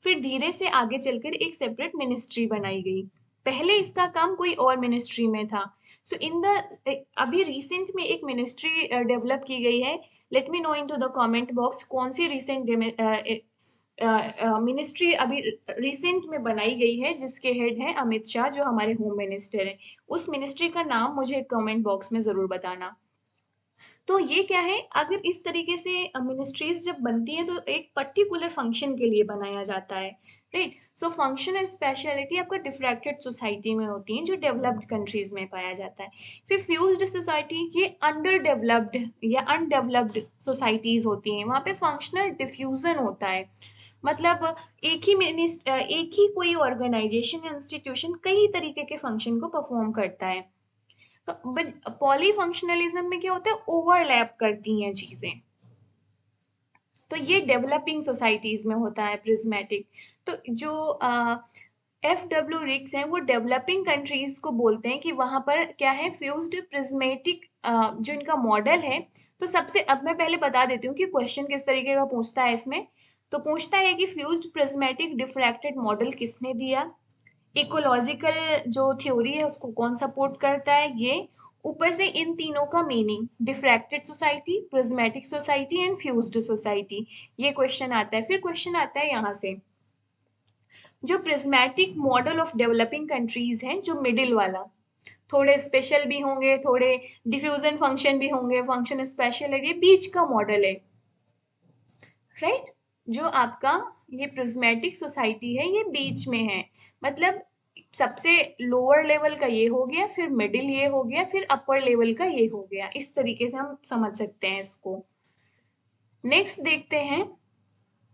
फिर धीरे से आगे चलकर एक सेपरेट मिनिस्ट्री बनाई गई। पहले इसका काम कोई और मिनिस्ट्री में था। सो इन द अभी रिसेंट में एक मिनिस्ट्री डेवलप की गई है। Let me know into the comment box कौन सी रिसेंट मिनिस्ट्री अभी रिसेंट में बनाई गई है जिसके हेड हैं अमित शाह, जो हमारे होम मिनिस्टर हैं। उस मिनिस्ट्री का नाम मुझे कमेंट बॉक्स में जरूर बताना। तो ये क्या है, अगर इस तरीके से मिनिस्ट्रीज जब बनती हैं तो एक पर्टिकुलर फंक्शन के लिए बनाया जाता है, राइट। सो फंक्शनल स्पेशलिटी आपका डिफ्रैक्टेड सोसाइटी में होती है जो डेवलप्ड कंट्रीज में पाया जाता है। फिर फ्यूज्ड सोसाइटी, ये अंडर डेवलप्ड या अनडेवलप्ड सोसाइटीज होती हैं, वहाँ पे फंक्शनल डिफ्यूजन होता है, मतलब एक ही कोई ऑर्गेनाइजेशन या इंस्टीट्यूशन कई तरीके के फंक्शन को परफॉर्म करता है। तो पॉलीफंक्शनलिज्म में क्या होता है, ओवरलैप करती हैं चीजें। तो ये डेवलपिंग सोसाइटीज में होता है प्रिज्मेटिक। तो जो FW रिक्स हैं वो डेवलपिंग कंट्रीज को बोलते हैं कि वहां पर क्या है, फ्यूज्ड प्रिज्मेटिक जो इनका मॉडल है। तो सबसे अब मैं पहले बता देती हूँ कि क्वेश्चन किस तरीके का पूछता है इसमें। तो पूछता है कि फ्यूज्ड प्रिज्मेटिक डिफ्रैक्टेड मॉडल किसने दिया, इकोलॉजिकल जो थ्योरी है उसको कौन सपोर्ट करता है, ये ऊपर से इन तीनों का meaning, diffracted society, prismatic society and fused society, ये क्वेश्चन आता है। फिर क्वेश्चन आता है यहाँ से, जो prismatic model of developing countries हैं, जो मिडिल वाला, थोड़े स्पेशल भी होंगे, थोड़े डिफ्यूजन फंक्शन भी होंगे, फंक्शन स्पेशल है, ये बीच का मॉडल है, राइट। जो आपका ये प्रिज्मेटिक सोसाइटी है ये बीच में है, मतलब सबसे लोअर लेवल का ये हो गया, फिर मिडिल ये हो गया, फिर अपर लेवल का ये हो गया, इस तरीके से हम समझ सकते हैं इसको। नेक्स्ट देखते हैं।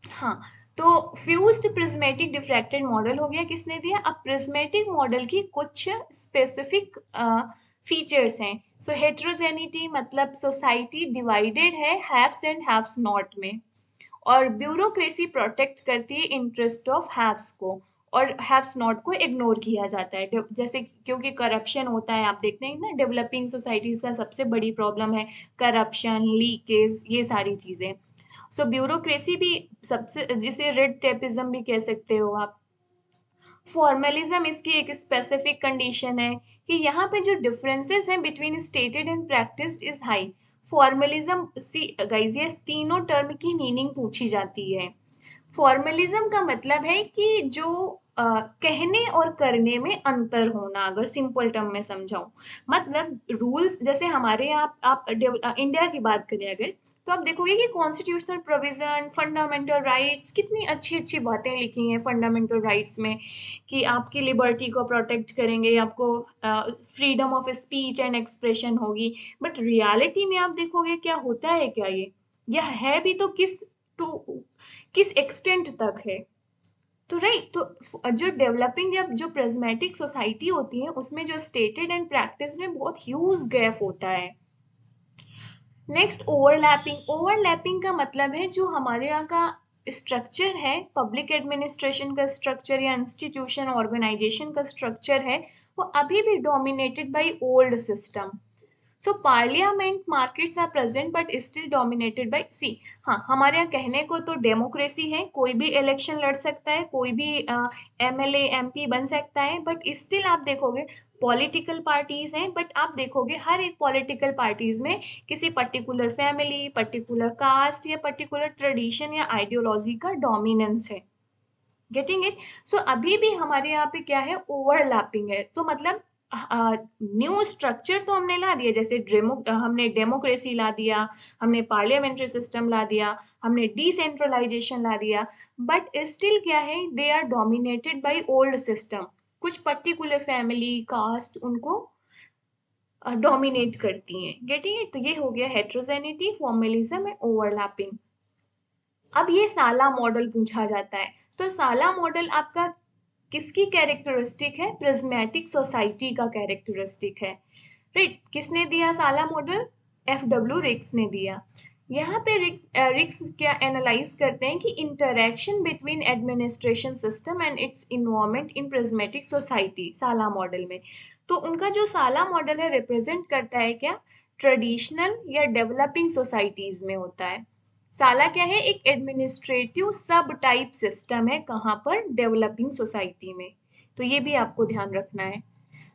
हाँ, तो फ्यूज्ड प्रिज्मेटिक डिफ्रैक्टेड मॉडल हो गया, किसने दिया। अब प्रिज्मेटिक मॉडल की कुछ स्पेसिफिक फीचर्स हैं। सो हेट्रोजेनिटी, मतलब सोसाइटी डिवाइडेड है हैव्स एंड हैव्स नॉट में, और ब्यूरोक्रेसी प्रोटेक्ट करती है इंटरेस्ट ऑफ हैव्स को, और हैव्स नॉट को इग्नोर किया जाता है। जैसे क्योंकि करप्शन होता है, आप देखते हैं ना, डेवलपिंग सोसाइटीज का सबसे बड़ी प्रॉब्लम है करप्शन, लीकेज, ये सारी चीजें। सो ब्यूरोक्रेसी भी सबसे, जिसे रेड टेपिज्म भी कह सकते हो आप। फॉर्मलिज्म इसकी एक स्पेसिफिक कंडीशन है कि यहाँ पे जो डिफरेंसेस हैं between stated and practised is high. Formalism, see guys, ये तीनों टर्म की मीनिंग पूछी जाती है। फॉर्मलिज्म का मतलब है कि जो कहने और करने में अंतर होना, अगर सिंपल टर्म में समझाऊं। मतलब रूल्स, जैसे हमारे यहाँ आप इंडिया की बात करें अगर, तो आप देखोगे कि कॉन्स्टिट्यूशनल प्रोविजन, फंडामेंटल राइट्स, कितनी अच्छी अच्छी बातें लिखी हैं फंडामेंटल राइट्स में, कि आपकी लिबर्टी को प्रोटेक्ट करेंगे, आपको freedom of speech and expression होगी। बट रियलिटी में आप देखोगे क्या होता है, क्या ये यह है भी तो टू किस एक्सटेंट तक है। तो राइट, तो जो डेवलपिंग या जो प्रिज्मेटिक सोसाइटी होती है उसमें जो स्टेटेड एंड प्रैक्टिस में बहुत ह्यूज गैप होता है। Next, overlapping. ओवरलैपिंग का मतलब है जो हमारे यहाँ का स्ट्रक्चर है, पब्लिक एडमिनिस्ट्रेशन का स्ट्रक्चर या इंस्टीट्यूशन ऑर्गेनाइजेशन का स्ट्रक्चर है, वो अभी भी dominated by old system. So parliament markets are present but still dominated by सी। हाँ, हमारे यहाँ कहने को तो डेमोक्रेसी है, कोई भी इलेक्शन लड़ सकता है, कोई भी एमएलए एमपी बन सकता है, बट स्टिल आप देखोगे पॉलिटिकल पार्टीज हैं, बट आप देखोगे हर एक पॉलिटिकल पार्टीज में किसी पर्टिकुलर फैमिली, पर्टिकुलर कास्ट या पर्टिकुलर ट्रेडिशन या आइडियोलॉजी का डोमिनेंस है। Getting it? सो अभी भी हमारे यहाँ पे क्या है, ओवरलैपिंग है। तो मतलब न्यू स्ट्रक्चर तो हमने ला दिया, जैसे हमने डेमोक्रेसी ला दिया, हमने पार्लियामेंट्री सिस्टम ला दिया, हमने डिसेंट्रलाइजेशन ला दिया, बट स्टिल क्या है, they are dominated by old system. कुछ पर्टिकुलर फैमिली, कास्ट उनको डोमिनेट करती हैं। Getting it? तो ये हो गया हेट्रोजेनिटी, फॉर्मलिज्म एंड ओवरलैपिंग। अब ये साला मॉडल पूछा जाता है, तो साला मॉडल आपका किसकी कैरेक्टरिस्टिक है? प्रिज्मेटिक सोसाइटी का कैरेक्टरिस्टिक है। राइट, किसने दिया साला मॉडल? एफ डब्ल्यू रिक्स ने दिया। यहाँ पे रिक्स क्या एनालाइज करते हैं कि interaction between administration system and it's involvement in prismatic society, साला मॉडल में। तो उनका जो साला मॉडल है रिप्रेजेंट करता है क्या, ट्रेडिशनल या डेवलपिंग सोसाइटीज में होता है। साला क्या है, एक एडमिनिस्ट्रेटिव सब टाइप सिस्टम है, कहाँ पर? डेवलपिंग सोसाइटी में। तो ये भी आपको ध्यान रखना है।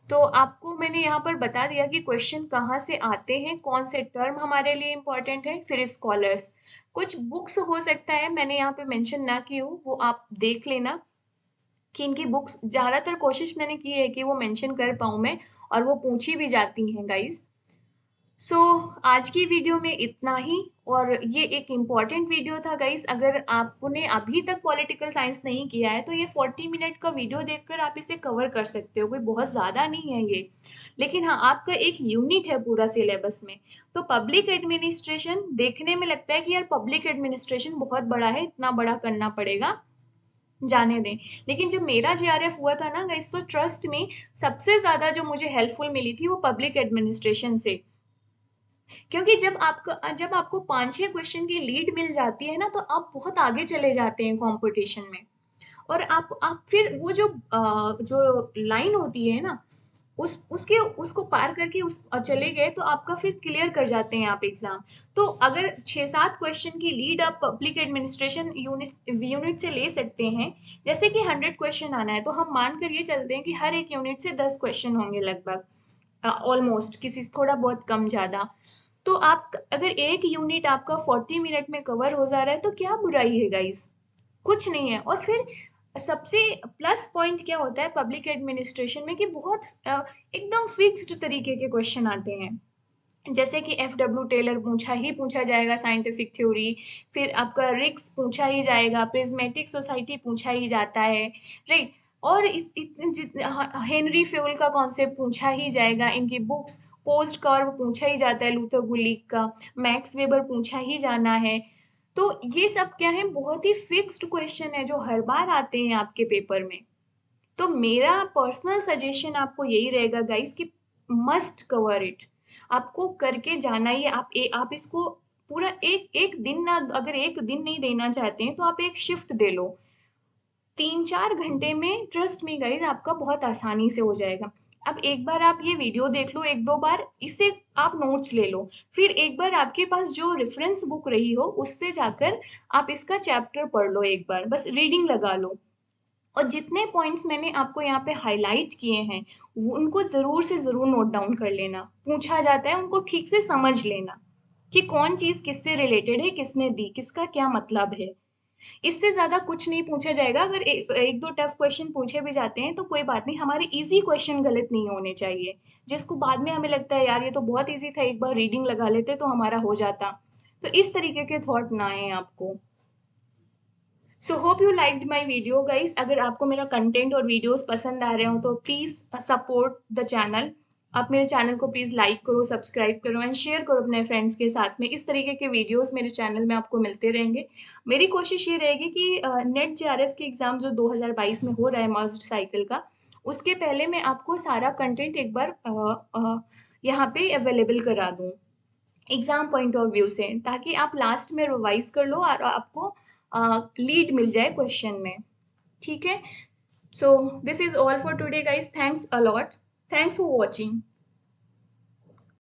तो आपको मैंने यहाँ पर बता दिया कि क्वेश्चन कहाँ से आते हैं, कौन से टर्म हमारे लिए इंपॉर्टेंट है, फिर स्कॉलर्स। कुछ बुक्स हो सकता है मैंने यहाँ पे मेंशन ना की हो, वो आप देख लेना कि इनकी बुक्स, ज़्यादातर कोशिश मैंने की है कि वो मेंशन कर पाऊँ मैं, और वो पूछी भी जाती हैं गाइज। आज की वीडियो में इतना ही। और ये एक इम्पॉर्टेंट वीडियो था गाइस, अगर आपने अभी तक पॉलिटिकल साइंस नहीं किया है तो ये 40 मिनट का वीडियो देखकर आप इसे कवर कर सकते हो, कोई बहुत ज़्यादा नहीं है ये। लेकिन हाँ, आपका एक यूनिट है पूरा सिलेबस में। तो पब्लिक एडमिनिस्ट्रेशन देखने में लगता है कि यार पब्लिक एडमिनिस्ट्रेशन बहुत बड़ा है, इतना बड़ा करना पड़ेगा, जाने दें। लेकिन जब मेरा जेआरएफ हुआ था ना गाइस, तो ट्रस्ट में सबसे ज़्यादा जो मुझे हेल्पफुल मिली थी वो पब्लिक एडमिनिस्ट्रेशन से। क्योंकि जब आपको 5-6 क्वेश्चन की लीड मिल जाती है ना, तो आप बहुत आगे चले जाते हैं कंपटीशन में। और आप फिर वो जो लाइन होती है ना, उसको पार करके उस चले गए तो आपका फिर क्लियर कर जाते हैं आप एग्जाम। तो अगर 6-7 क्वेश्चन की लीड आप पब्लिक एडमिनिस्ट्रेशन यूनिट से ले सकते हैं, जैसे कि 100 क्वेश्चन आना है, तो हम मान कर ये चलते हैं कि हर एक यूनिट से 10 क्वेश्चन होंगे लगभग, ऑलमोस्ट, किसी से थोड़ा बहुत कम ज्यादा। तो आप अगर एक यूनिट आपका 40 मिनट में कवर हो जा रहा है तो क्या बुराई है गाइस? कुछ नहीं है। और फिर सबसे प्लस पॉइंट क्या होता है पब्लिक एडमिनिस्ट्रेशन में, कि बहुत एकदम फिक्स्ड तरीके के क्वेश्चन आते हैं। जैसे कि एफ डब्ल्यू टेलर पूछा ही पूछा जाएगा, साइंटिफिक थ्योरी। फिर आपका रिक्स पूछा ही जाएगा, प्रिज्मेटिक सोसाइटी पूछा ही जाता है, राइट। और हेनरी फ्यूल का कॉन्सेप्ट पूछा ही जाएगा, इनकी बुक्स, पोस्ट कर्व पूछा ही जाता है लूथर गुलिक का, मैक्स वेबर पूछा ही जाना है। तो ये सब क्या है, बहुत ही फिक्स्ड क्वेश्चन है जो हर बार आते हैं आपके पेपर में। तो मेरा पर्सनल सजेशन आपको यही रहेगा गाइस कि मस्ट कवर इट, आपको करके जाना ही है। आप इसको पूरा एक एक दिन ना, अगर एक दिन नहीं देना चाहते हैं तो आप एक शिफ्ट दे लो, 3-4 घंटे में, ट्रस्ट मी गाइस, आपका बहुत आसानी से हो जाएगा। अब एक बार आप ये वीडियो देख लो, 1-2 बार इससे आप नोट्स ले लो, फिर एक बार आपके पास जो रेफरेंस बुक रही हो उससे जाकर आप इसका चैप्टर पढ़ लो, एक बार बस रीडिंग लगा लो। और जितने पॉइंट्स मैंने आपको यहाँ पे हाईलाइट किए हैं वो उनको ज़रूर से ज़रूर नोट डाउन कर लेना, पूछा जाता है उनको ठीक से समझ लेना कि कौन चीज़ किससे रिलेटेड है, किसने दी, किसका क्या मतलब है। इससे ज़्यादा कुछ नहीं पूछा जाएगा। अगर एक दो टफ क्वेश्चन पूछे भी जाते हैं तो कोई बात नहीं, हमारे इजी क्वेश्चन गलत नहीं होने चाहिए, जिसको बाद में हमें लगता है यार ये तो बहुत इजी था, एक बार रीडिंग लगा लेते तो हमारा हो जाता। तो इस तरीके के थॉट ना आए आपको। So hope you liked my video guys. अगर आपको मेरा कंटेंट और वीडियोस पसंद आ रहे हो तो प्लीज़ सपोर्ट द चैनल। आप मेरे चैनल को प्लीज़ लाइक करो, सब्सक्राइब करो एंड शेयर करो अपने फ्रेंड्स के साथ में। इस तरीके के वीडियोस मेरे चैनल में आपको मिलते रहेंगे। मेरी कोशिश ये रहेगी कि नेट जेआरएफ के एग्ज़ाम जो 2022 में हो रहा है मर्ज्ड साइकिल का, उसके पहले मैं आपको सारा कंटेंट एक बार यहाँ पे अवेलेबल करा दूँ एग्जाम पॉइंट ऑफ व्यू से, ताकि आप लास्ट में रिवाइज कर लो और आपको लीड मिल जाए क्वेश्चन में। ठीक है। So this is all for today guys, thanks a lot, thanks for watching.